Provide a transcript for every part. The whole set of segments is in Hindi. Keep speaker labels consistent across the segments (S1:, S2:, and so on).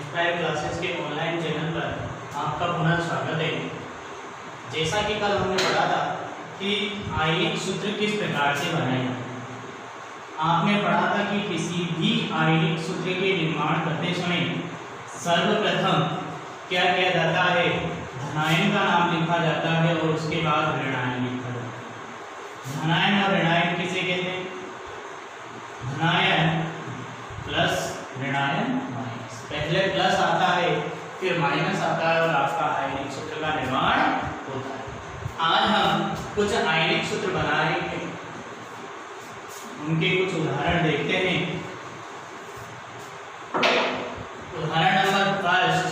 S1: इंस्पायर क्लासेस के ऑनलाइन चैनल पर आपका पुनः स्वागत है। जैसा कि कल हमने पढ़ा था कि आयनिक सूत्र किस प्रकार से बनाए जाते हैं। आपने पढ़ा था कि किसी भी आयनिक सूत्र के निर्माण करते समय सर्वप्रथम क्या किया जाता है, धनायन का नाम लिखा जाता है और उसके बाद ऋणायन लिखा जाता है। धनायन और ऋणायन किसे कहते हैं? धनायन प्लस ऋणायन माइनस, पहले प्लस आता है फिर माइनस आता है और आपका आयनिक सूत्र का निर्माण होता है। आज हम कुछ आयनिक सूत्र बना रहे हैं, उनके कुछ उदाहरण देखते हैं। उदाहरण नंबर फर्स्ट,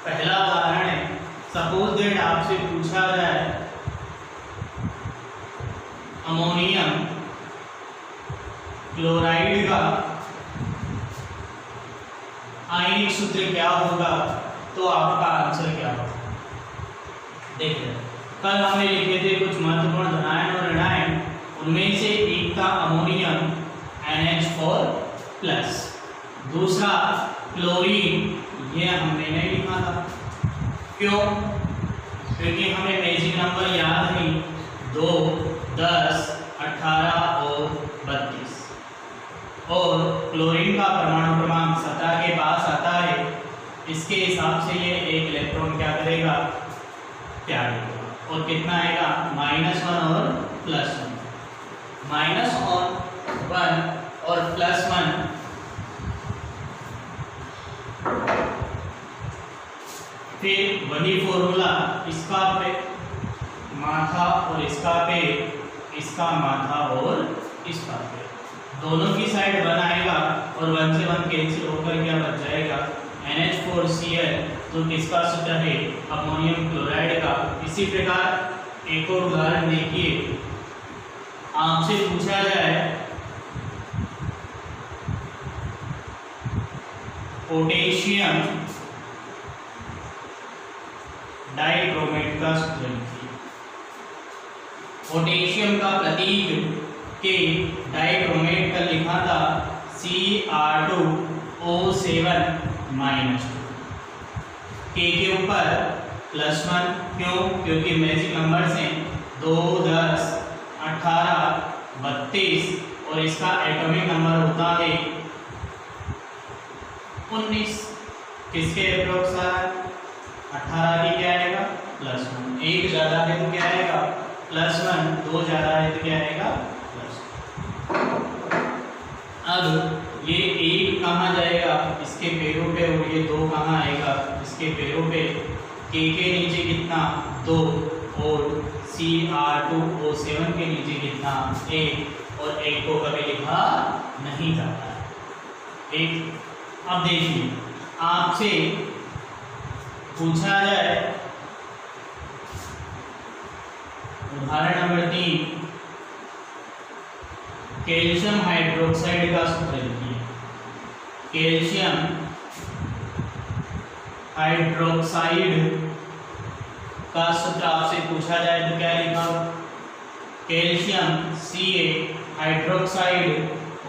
S1: पहला उदाहरण है, सपोज दैट आपसे पूछा जाए अमोनियम क्लोराइड का आयनिक सूत्र क्या होगा, तो आपका आंसर क्या होगा। देखिए कल हमने लिखे थे कुछ महत्वपूर्ण धनायन और ऋणायन, उनमें से एक था अमोनियम NH4+, दूसरा क्लोरीन, ये हमने नहीं लिखा था। क्यों? क्योंकि हमें मैजिक नंबर याद नहीं, 2, 10, 18 और 32, और क्लोरीन का परमाणु क्रमांक 17 के पास आता है। इसके हिसाब से ये एक इलेक्ट्रॉन क्या करेगा, त्यागेगा, और कितना आएगा, -1 और +1, -1 और +1 फिर वही फॉर्मूला, इसका पे माथा और इसका पे, इसका माथा और इसका पे, दोनों की साइड 1 आएगा और 1 से 1 कैंसिल होकर क्या बच जाएगा, NH4Cl, जो किसका सूत्र है, अमोनियम क्लोराइड का। इसी प्रकार एक और उदाहरण देखिए, आपसे पूछा जाए पोटेशियम डाइक्रोमेट का सूत्र लिखिए। पोटेशियम का प्रतीक के डाइक्रोमेट का लिखा था Cr2O7-2, के ऊपर +1, क्यों? क्योंकि मैजिक नंबर से 2, 10, 18, 32 और इसका एटॉमिक नंबर होता है 19। किसके अप्रोक्स आ रहा है, 18 की क्या आएगा, +1, एक ज़्यादा है तो क्या आएगा, +1, 2 ज़्यादा है तो क्या आएगा, +1। अब ये 1 कहाँ जाएगा, इसके पैरों पे, और ये 2 कहाँ आएगा, इसके पैरों पे। के नीचे कितना, 2, और Cr2O7 के नीचे कितना, 1, और 1 को कभी लिखा नहीं जाता है। एक अब देखिए, आपसे पूछा जाए उदाहरण नंबर 3, कैल्शियम हाइड्रोक्साइड का सूत्र लिखिए। कैल्शियम हाइड्रोक्साइड का सूत्र आपसे पूछा जाए तो क्या लिखा, calcium Ca hydroxide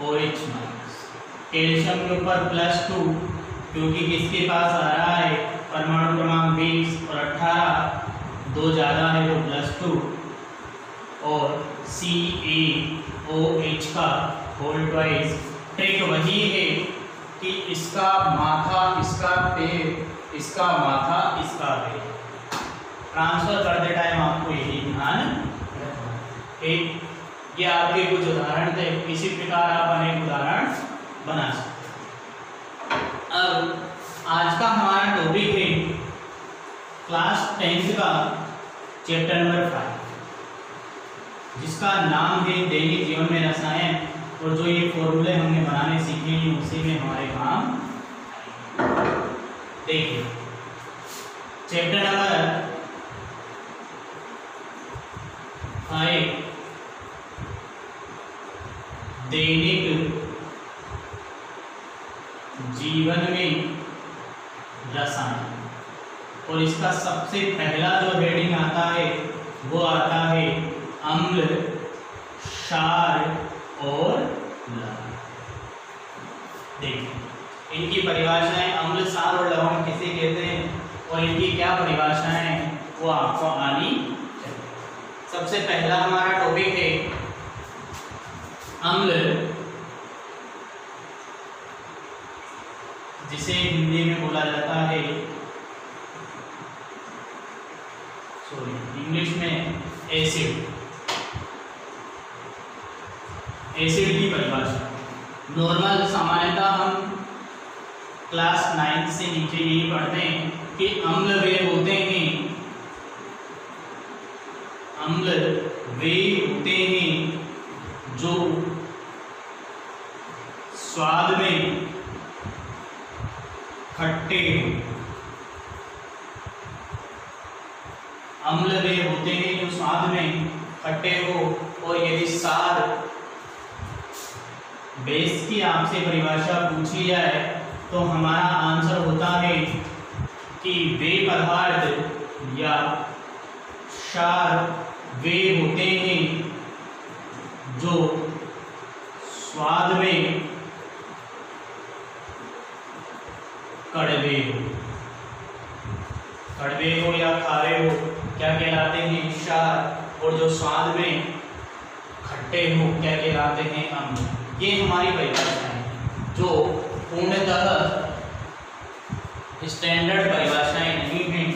S1: OH-। Calcium के ऊपर +2, क्योंकि किसके पास आ रहा है, परमाणु क्रमांक 20 और 18, 2 ज़्यादा है तो +2, और CaOH का होल ट्वाइस। ट्रिक वही है कि इसका माथा, इसका पैर, इसका माथा, इसका पैर, ट्रांसफर करते टाइम आपको यही ध्यान रखना है। एक ये आपके कुछ उदाहरण थे, इसी प्रकार आप अनेक उदाहरण बना सकते हैं। अब आज का हमारा टॉपिक है क्लास 10th का चैप्टर नंबर 5, जिसका नाम है दैनिक जीवन में रसायन। और जो ये फॉर्मूले हमने बनाने सीखे हैं उसी में हमारे काम। देखिए चैप्टर नंबर 5, दैनिक जीवन में रसायन, और इसका सबसे पहला जो हेडिंग आता है वो आता है अम्ल, क्षार और लवण। क्या परिभाषाएं हैं वो आपको आनी चाहिए। सबसे पहला हमारा टॉपिक है अम्ल, जिसे हिंदी में बोला जाता है, इंग्लिश में एसिड। एसिड की परिभाषा नॉर्मल सामान्यतः हम क्लास 9 से नीचे यही पढ़ते हैं कि अम्ल वे होते हैं, अम्ल वे होते हैं जो स्वाद में खट्टे हो। अम्ल वे होते हैं जो स्वाद में खट्टे हो। और यदि सार बेस की आपसे परिभाषा पूछी जाए तो हमारा आंसर होता है कि वे पदार्थ या क्षार वे होते हैं जो स्वाद में कड़वे हो। कड़वे हो या खारे हो क्या कहलाते हैं? क्षार। और जो स्वाद में खट्टे हो क्या कहलाते हैं? अम्ल। ये हमारी परिभाषा है जो पूर्णतः स्टैंडर्ड परिभाषाएं नहीं हैं।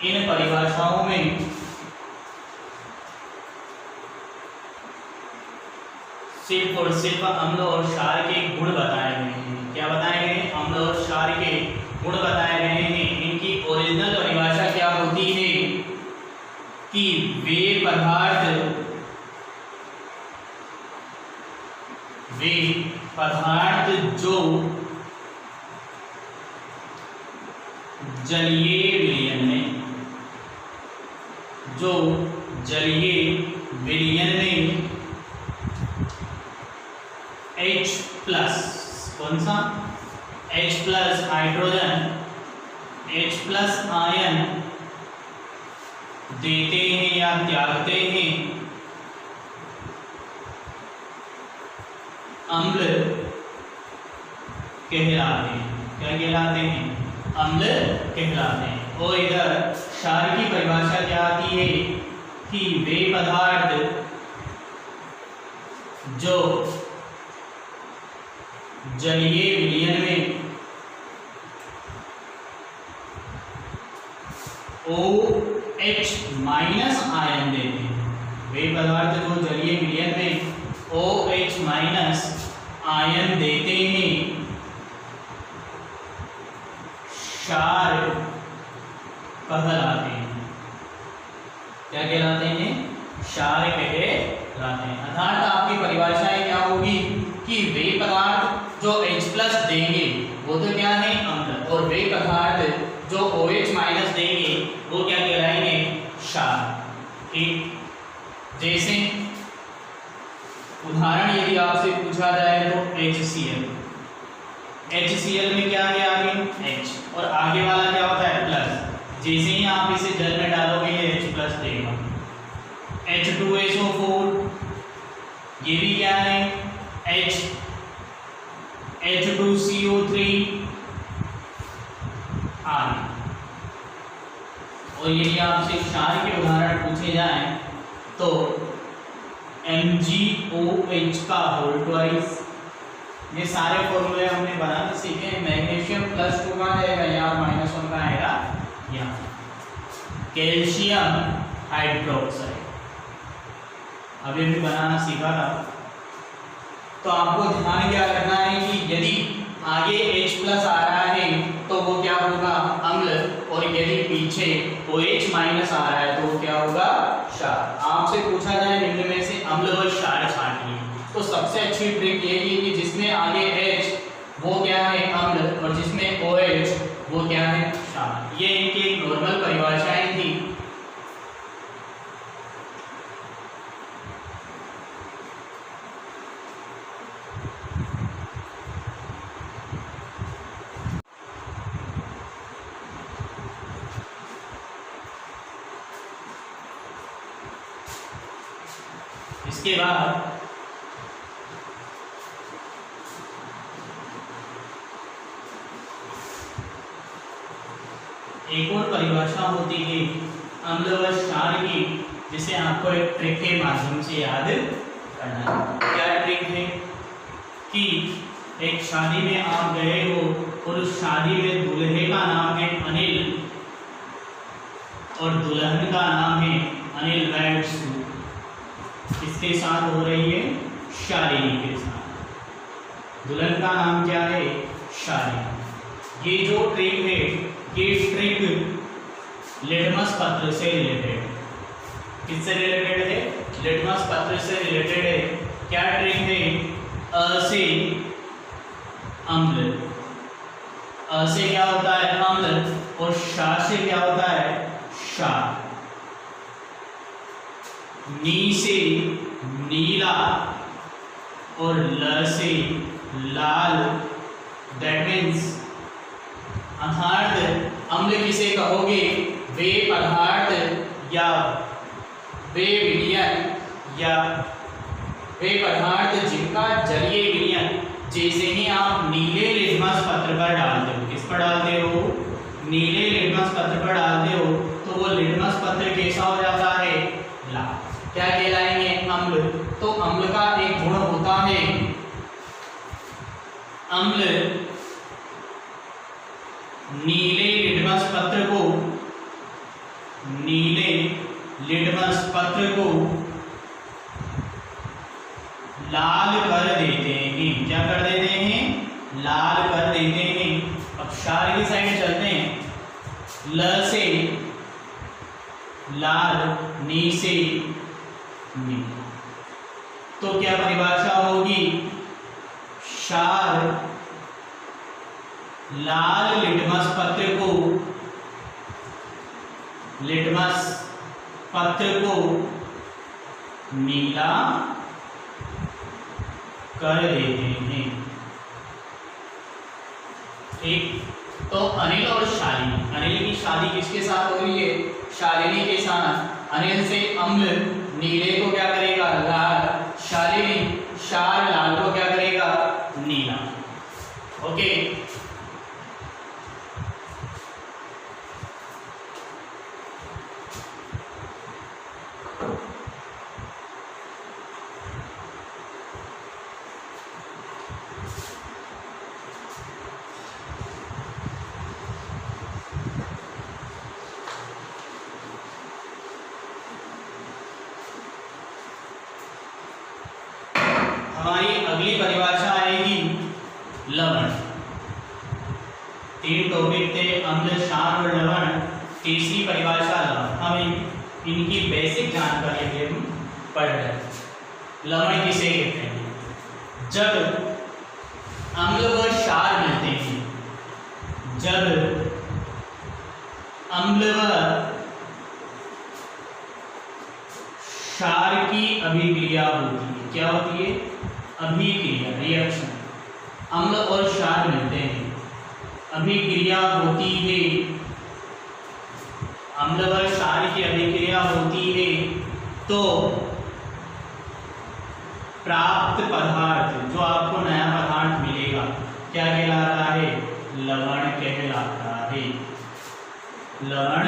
S1: इन परिभाषाओं में सिर्फ और सिर्फ अम्ल और क्षार के गुण बताए गए हैं। क्या बताए गए हैं? अम्ल और क्षार के गुण बताए गए हैं। इनकी ओरिजिनल परिभाषा क्या होती है कि वे पदार्थ जो जलीय विलयन में H प्लस, कौन सा? H plus hydrogen, H plus ion देते हैं या त्यागते हैं, अम्ल कहलाते हैं। क्या कहलाते हैं? अम्ल कहलाते हैं। और इधर क्षार की परिभाषा क्या आती है कि वे पदार्थ जो जलीय विलयन में OH माइनस आयन देते हैं। वे पदार्थ जो जलीय विलयन में OH माइनस आयन देते हैं, क्षार कहलाते हैं। क्या कहलाते हैं? क्षार कहलाते हैं। अर्थात आपकी परिभाषाएं क्या होगी कि वे पदार्थ जो H प्लस देंगे वो तो क्या है? अम्ल। और वे पदार्थ जो OH माइनस देंगे वो क्या कहलाएंगे? क्षार। ठीक। जैसे उदाहरण यदि आपसे पूछा जाए तो HCl। HCl में क्या है? आगे H और आगे वाला क्या होता है? प्लस। जैसे ही आप इसे जल में डालोगे ये H प्लस देगा। H2SO4 ये भी क्या है? H। H2CO3 आदि। और यदि आपसे क्षार के उदाहरण पूछे जाएं तो MgOH का होल ट्वाइस। ये सारे फॉर्मूले हमने बनाना सीखे। मैग्नीशियम +2 का आएगा या -1 का आएगा यहाँ। कैल्शियम हाइड्रोक्साइड अभी भी बनाना सीखा था। तो आपको ध्यान क्या करना है कि यदि आगे H प्लस आ रहा है तो वो क्या होगा? अम्ल। और यदि पीछे OH माइनस आ रहा है तो वो क्या होगा? क्षार। आपसे पूछा जाए निम्न में से अम्ल और क्षार छांटिए तो सबसे अच्छी ट्रिक यही है कि जिसमें आगे H वो क्या है? अम्ल। और जिसमें OH वो क्या है? क्षार। ये इनकी नॉर्मल परिभाषाएं थी। इसके बाद एक और परिभाषा होती है अम्ल व क्षार की, जिसे आपको एक ट्रिक के माध्यम से याद करना है। क्या ट्रिक है कि एक शादी में आप गए हो और उस शादी में दूल्हे का नाम है अनिल और दुल्हन का नाम है अनिल वैट्स, किसके साथ हो रही है? शालिनी के साथ। दुल्हन का नाम क्या है? शालिनी। ये जो ट्रिक है, ये ट्रिक लिटमस पत्र से रिलेटेड है। किससे रिलेटेड है? लिटमस पत्र से रिलेटेड है। क्या ट्रिक है? अ से अम्ल, अ से क्या होता है? अम्ल, और शा से क्या होता है? क्षार। नी से नीला और ल से लाल। दैट मीन्स अर्थात अम्ल किसे कहोगे? वे पदार्थ या वे विलयन या वे पदार्थ जिनका जलीय विलयन जैसे ही आप नीले लिटमस पत्र पर डालते हो, किस पर डालते हो? नीले लिटमस पत्र पर डालते हो, तो वो लिटमस पत्र कैसा हो जाता है? लाल। क्या कहलाएंगे? अम्ल। तो अम्ल का एक गुण होता है, अम्ल नीले लिटमस पत्र को, नीले लिटमस पत्र को लाल कर देते हैं। क्या कर देते हैं? लाल कर देते हैं। अब क्षार की साइड चलते हैं। ल से लाल, नी से नीला। तो क्या परिभाषा होगी? क्षार लाल लिटमस पत्र को, लिटमस पत्र को नीला कर देते हैं। ठीक। तो अनिल और शालिनी, अनिल की शादी किसके साथ हो रही है? शालिनी के साथ। अनिल से अम्ल नीले को क्या करेगा? लाल। शालिनी क्षार लाल को क्या करेगा? नीला। ओके। हमारी अगली परिभाषा आएगी लवण। 3 टॉपिक थे, अम्ल, क्षार और लवण। तीसरी परिभाषा लवण। हम इनकी बेसिक जानकारी के हम पढ़ रहे हैं। लवण किसे कहते हैं? जब अम्ल व क्षार मिलते हैं, जब अम्ल व क्षार की अभिक्रिया होती है। क्या होती है? अभिक्रिया, रिएक्शन। अम्ल और क्षार मिलते हैं, अभिक्रिया होती है, अम्ल व क्षार की अभिक्रिया होती है, तो प्राप्त पदार्थ, जो आपको नया पदार्थ मिलेगा, क्या कहलाता है? लवण कहलाता है। लवण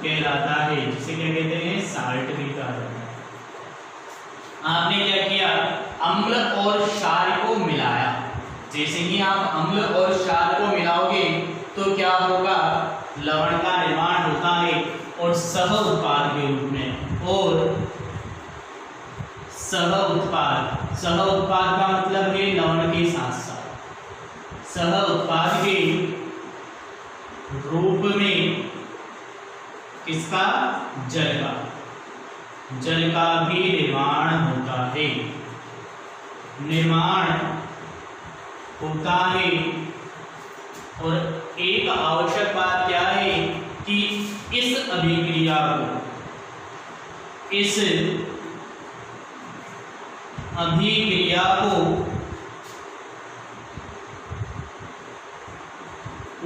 S1: कहलाता है, जिसे क्या कहते हैं? साल्ट भी कहा जाता है। आपने क्या किया? अम्ल और क्षार को मिलाया। जैसे ही आप अम्ल और क्षार को मिलाओगे तो क्या होगा? लवण का निर्माण होता है, और सह उत्पाद के रूप में। और सह उत्पाद, सह उत्पाद का मतलब है लवण के साथ साथ सह उत्पाद के रूप में किसका? जल का, जल का भी निर्माण होता है, निर्माण होता है। और एक आवश्यक बात क्या है कि इस अभिक्रिया को, इस अभिक्रिया को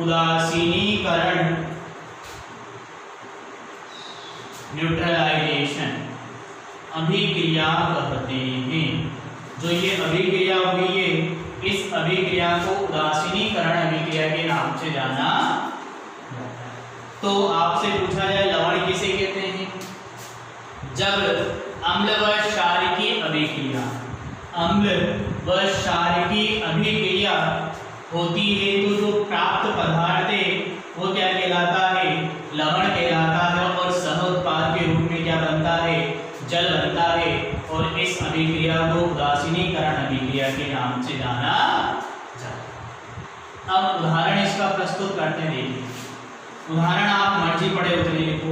S1: उदासीनीकरण, न्यूट्रलाइजेशन अभिक्रिया कहते हैं। जो ये अभिक्रिया हुई है, इस अभिक्रिया को उदासीनीकरण अभिक्रिया के नाम से जाना जाता है। तो आपसे पूछा जाए लवण किसे कहते हैं? जब अम्ल व क्षार की अभिक्रिया, अम्ल व क्षार की अभिक्रिया होती है तो जो प्राप्त पदार्थ है वो क्या कहलाता है? लवण कहलाता है। और सह उत्पाद के रूप में क्या बनता है? जल बनता है। और इस अभिक्रिया को उदासीनीकरण अभिक्रिया के नाम से जाना जाता है। अब उदाहरण इसका प्रस्तुत करते हैं, देखिए उदाहरण आप मर्जी पड़े उतने लिखो।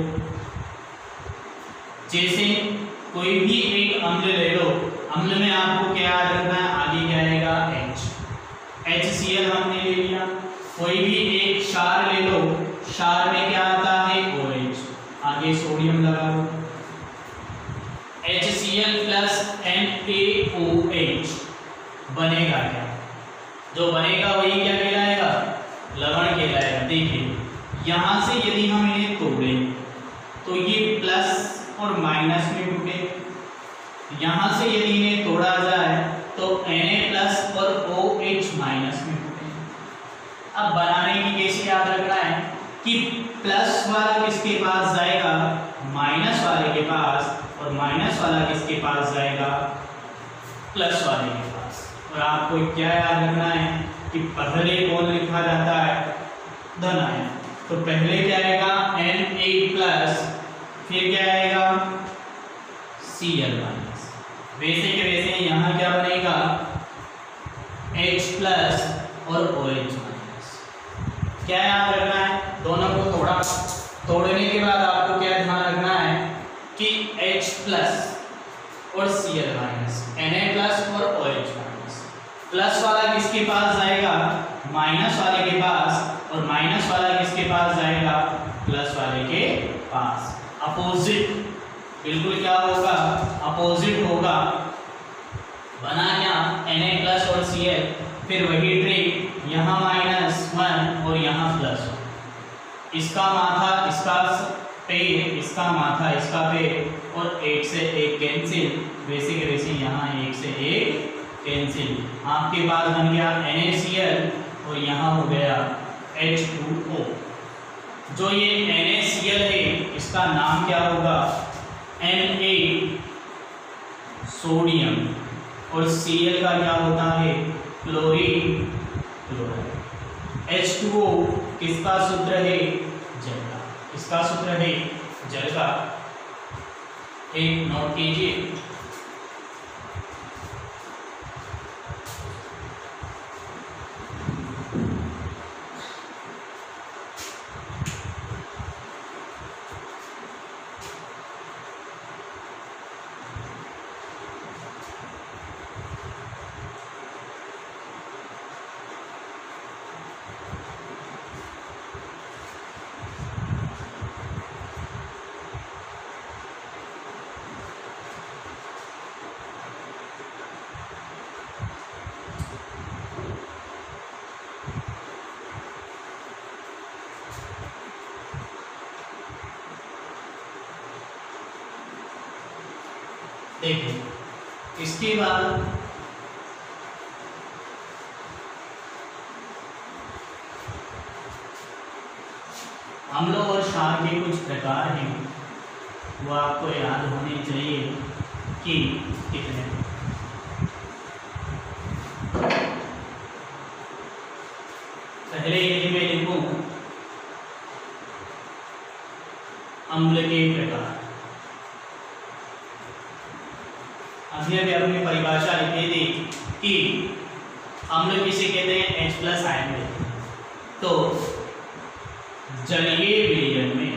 S1: जैसे कोई भी एक अम्ल ले लो, अम्ल में आपको क्या याद रखना है? आगे क्या आएगा? HCl हमने ले लिया। कोई भी एक क्षार ले लो, क्षार में क्या आता है? OH, आगे सोडियम लगा लो। HCl प्लस NaOH बनेगा क्या? जो बनेगा वही क्या कहलाएगा? लवण कहलाएगा। देखिए यहाँ से यदि हम इन्हें तोड़ें तो ये प्लस और माइनस में टूटे। यहाँ से यदि इन्हें तोड़ा जाए तो Na प्लस और OH माइनस में टूटे। अब बनाने की कैसे याद रखना है कि प्लस वाला किसके पास जाएगा? माइनस वाले के पास। और माइनस वाला किसके पास जाएगा? प्लस वाले के पास। और आपको क्या याद रखना है कि पहले कौन लिखा जाता है? धन आयन। तो पहले क्या आएगा? Na प्लस, फिर क्या आएगा? Cl minus. वैसे के वैसे यहाँ क्या बनेगा? H प्लस और OH माइनस। क्या याद रखना है? दोनों को तोड़ने के बाद आपको क्या ध्यान रखना है कि H प्लस और Cl माइनस, Na प्लस और OH माइनस। प्लस वाला किसके पास जाएगा? माइनस वाले के पास। और माइनस वाला किसके पास जाएगा? प्लस वाले के पास। अपोजिट बिल्कुल क्या होगा? अपोजिट होगा। बना क्या? Na प्लस और Cl। फिर वही ट्रिक, यहाँ -1 और यहाँ +1। इसका माथा इसका पे, इसका माथा इसका पे, और एक से एक कैंसिल। वैसे के वैसे यहाँ एक से एक कैंसिल। आपके पास बन गया NaCl और यहाँ हो गया H2O। जो ये NaCl है इसका नाम क्या होगा? Na sodium. और Cl का क्या होता है? Chlorine, chloride. H2O किसका सूत्र है? जल का। इसका सूत्र है जल का। एक नोट कीजिए। देखिए इसके बाद अम्ल और क्षार के कुछ प्रकार हैं, वो आपको याद होने चाहिए कि कितने। पहले यदि मैं लिखूं अम्ल के प्रकार, अभी अपनी परिभाषा लिखी थी कि अम्ल किसे कहते हैं? H+ आयन में। तो जलीय विलयन में,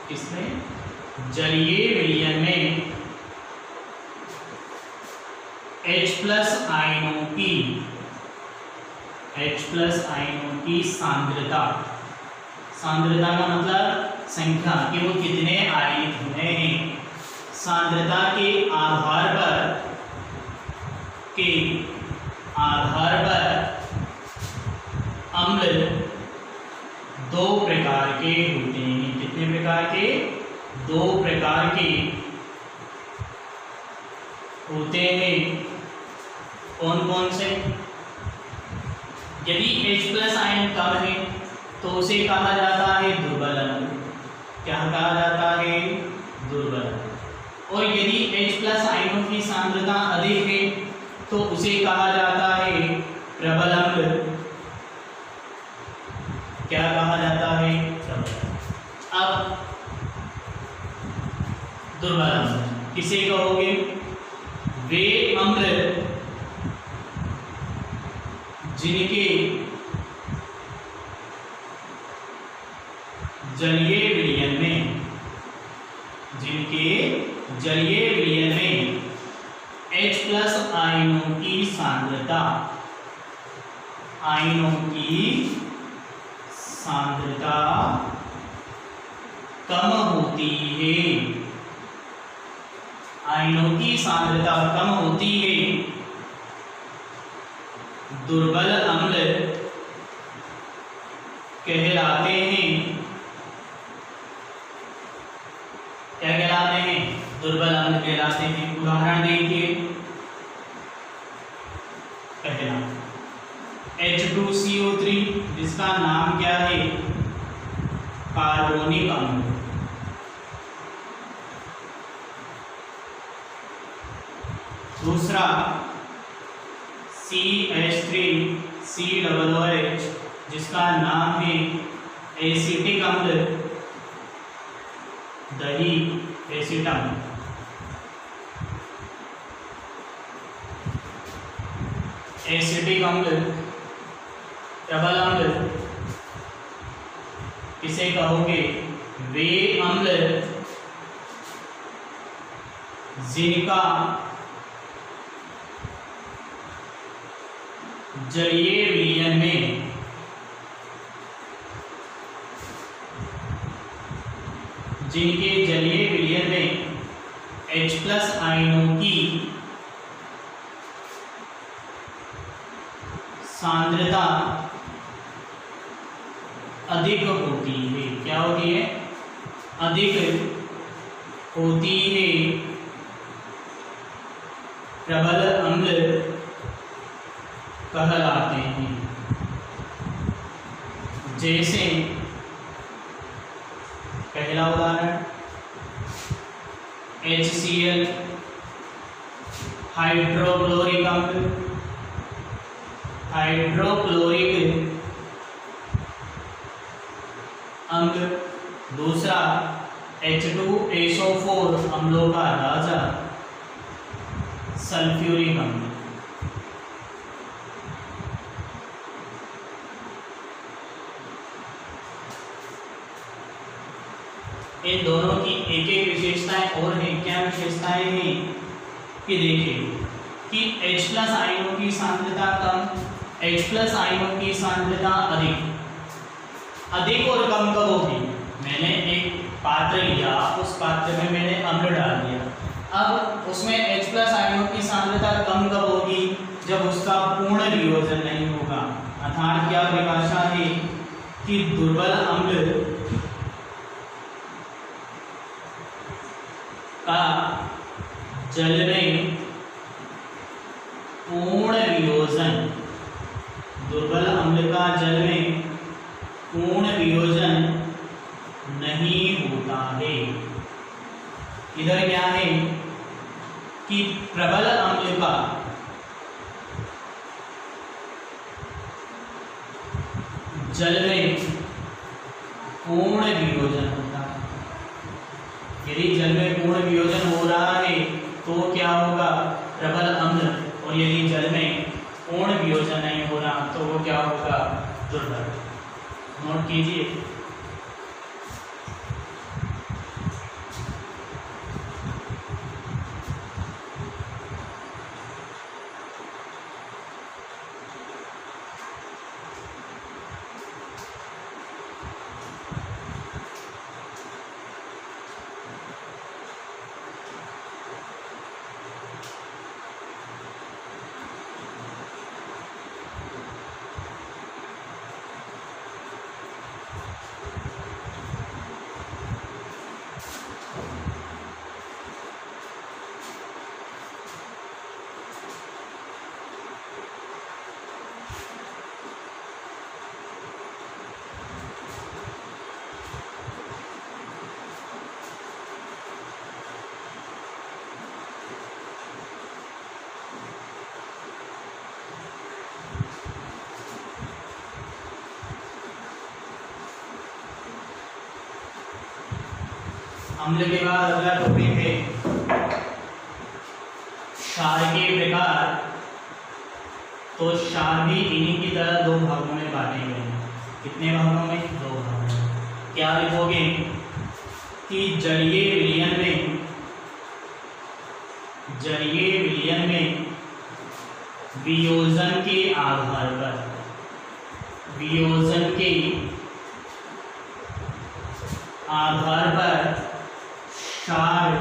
S1: किसमें? जलीय विलयन में H+ आयनों की सांद्रता, सांद्रता का मतलब संख्या कि वो कितने आयनित हुए हैं, सांद्रता के आधार पर अम्ल दो प्रकार के होते हैं। कितने प्रकार के? दो प्रकार के होते हैं। कौन कौन से? यदि H+ आयन कम है तो उसे कहा जाता है दुर्बल अम्ल। क्या कहा जाता है? दुर्बल। और यदि H प्लस आयनों की सांद्रता अधिक है तो उसे कहा जाता है प्रबल अम्ल। क्या कहा जाता है? प्रबल। अब दुर्बल अम्ल किसे कहोगे? वे अम्ल जिनके जलीय विलयन में H प्लस आयनों की सांद्रता कम होती है। आयनों की सांद्रता कम होती है। दुर्बल अम्ल कहलाते हैं। क्या कहलाते हैं? दुर्बल अम्ल कहलाते हैं। उदाहरण देखिए, पहला H2CO3 जिसका नाम क्या है? कार्बोनिक अम्ल। दूसरा CH3COOH जिसका नाम है एसिटिक अम्ल, दही एसिटम। एसिटिक अम्ल, प्रबल अम्ल किसे कहोगे? वे अम्ल जिनका जलीय विलयन में H प्लस आयनों की सांद्रता अधिक होती है। क्या होती है? अधिक होती है। प्रबल अम्ल कहलाते हैं। जैसे पहला उदाहरण HCl हाइड्रोक्लोरिक अम्ल, दूसरा H2SO4 अम्लों का राजा सल्फ्यूरिक अम्ल। इन दोनों की एक एक विशेषताएं और हैं। क्या विशेषताएं हैं कि देखिए कि H प्लस आयनों की सांद्रता कम, H प्लस आयनों की सांद्रता अधिक और कम कब होगी? मैंने एक पात्र लिया, उस पात्र में मैंने अम्ल डाल दिया। अब उसमें H प्लस आयनों की सांद्रता कम कब होगी? जब उसका पूर्ण वियोजन नहीं होगा। अर्थात क्या परिभाषा है कि दुर्बल अम्ल का जल में पूर्ण वियोजन, दुर्बल अम्ल का जल में पूर्ण वियोजन नहीं होता है। इधर क्या है कि प्रबल अम्ल का जल में पूर्ण वियोजन होता है। यदि जल में पूर्ण वियोजन हो रहा है तो क्या होगा? प्रबल अम्ल। और यदि जल में पूर्ण वियोजन नहीं हो रहा तो वो क्या होगा? दुर्बल। नोट कीजिए। अम्ल के बाद अगला टॉपिक है क्षार के प्रकार। तो क्षार भी इन्हीं की तरह दो भागों में बांटे गए हैं। कितने भागों में? दो भागों में। क्या लिखोगे कि जलीय विलयन में वियोजन के आधार पर क्षार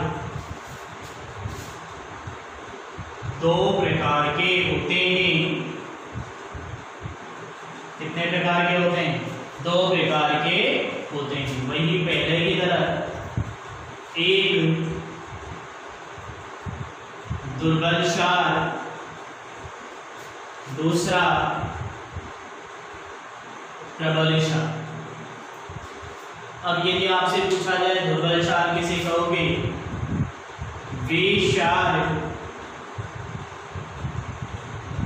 S1: दो प्रकार के होते हैं। कितने प्रकार के होते हैं? दो प्रकार के होते हैं। वही पहले की तरह, एक दुर्बल क्षार, दूसरा प्रबल क्षार। अब यदि आपसे पूछा जाए दुर्बल क्षार किसे कहोगे? वे क्षार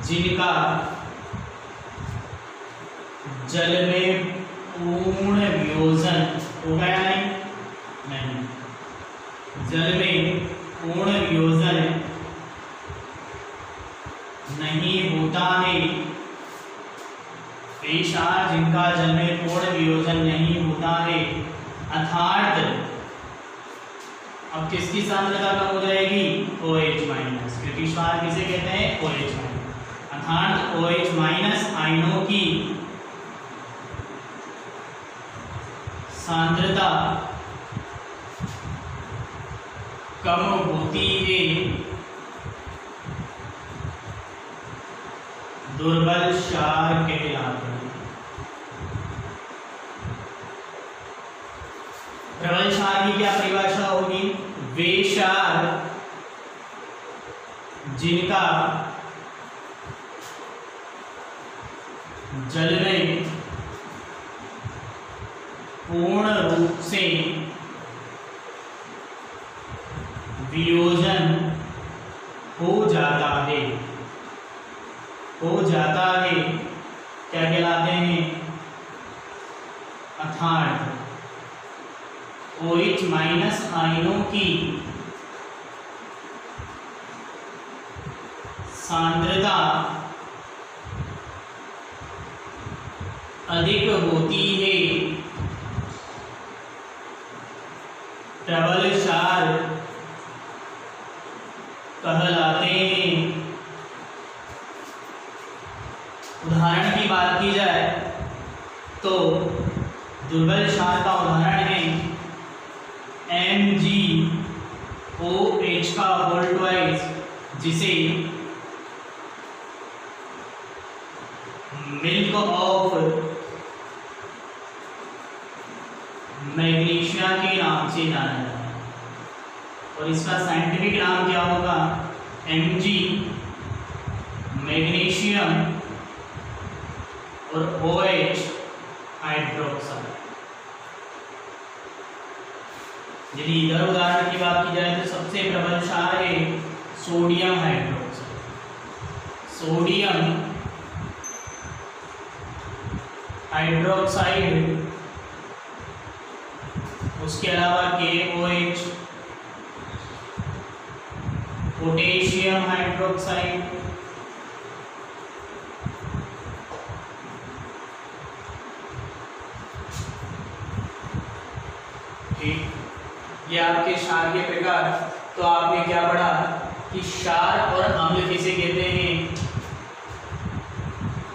S1: जिनका जल में पूर्ण वियोजन हो गया नहीं, जल में पूर्ण वियोजन नहीं होता है। वे क्षार जिनका जल में पूर्ण वियोजन नहीं होता है, अर्थात अब किसकी सांद्रता कम हो जाएगी? OH माइनस, क्योंकि क्षार किसे कहते हैं? OH minus. अर्थात OH माइनस आयनों की सांद्रता कम होती है, दुर्बल क्षार कहलाते हैं। प्रबल क्षार की क्या परिभाषा होगी? वे क्षार जिनका जल में पूर्ण रूप से वियोजन हो जाता है, क्या कहलाते हैं? अर्थात OH माइनस आयनों की सांद्रता अधिक होती है, प्रबल क्षार कहलाते हैं। उदाहरण की बात की जाए तो दुर्बल क्षार का उदाहरण है MgOH का होल ट्वाइस, जिसे मिल्क ऑफ मैग्नीशिया के नाम से जाना जाता है। और इसका साइंटिफिक नाम क्या होगा? Mg मैग्नीशियम और OH हाइड्रोक्साइड। यदि इधर उदाहरण की बात की जाए तो सबसे प्रबल क्षार है सोडियम हाइड्रोक्साइड। सोडियम हाइड्रोक्साइड, उसके अलावा KOH, पोटेशियम हाइड्रोक्साइड, ठीक। ये आपके क्षार के प्रकार। तो आपने क्या पढ़ा कि क्षार और अम्ल किसे कहते हैं?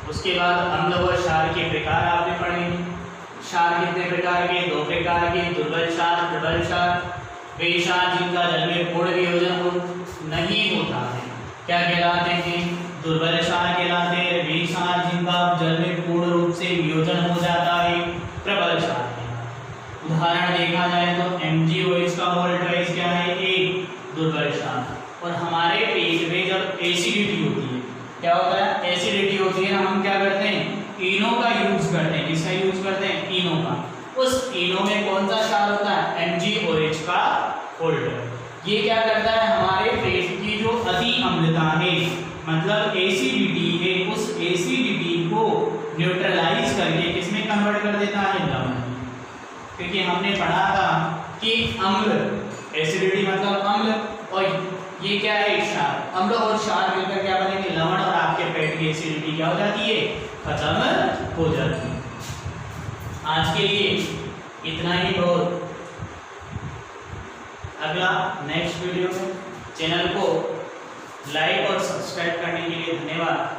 S1: उसके बाद अम्ल और क्षार के प्रकार आपने पढ़े। क्षार कितने प्रकार के? दो प्रकार के, दुर्बल क्षार, प्रबल क्षार। वे क्षार जिनका जल में पूर्ण वियोजन नहीं होता है क्या कहलाते हैं? दुर्बल क्षार कहलाते हैं। वे क्षार जिनका जल में पूर्ण रूप से वियोजन हो जाता है, प्रबल क्षार। उदाहरण देखा जाए तो MgOH का होल ट्वाइस क्या है? एक दुर्बल क्षार। और हमारे पेट में जब एसिडिटी होती है, क्या होता है? एसिडिटी होती है ना, हम क्या करते हैं? इनो का यूज करते हैं। किसका यूज करते हैं? इनो का। उस इनो में कौन सा क्षार होता है? MgOH का होल ट्वाइस। ये क्या करता है? हमारे पेट की जो अति अम्लता है, मतलब एसिडिटी है, उस एसिडिटी को न्यूट्रलाइज करके किसमें कन्वर्ट कर देता है? लवण। क्योंकि हमने पढ़ा था कि अम्ल, एसिडिटी मतलब अम्ल, और ये क्या है क्षार, अम्ल और क्षार मिलकर क्या बनेंगे लवण, और आपके पेट की एसिडिटी क्या हो जाती है खत्म हो जाती है। आज के लिए इतना ही बहुत। अगला नेक्स्ट वीडियो में चैनल को लाइक और सब्सक्राइब करने के लिए धन्यवाद।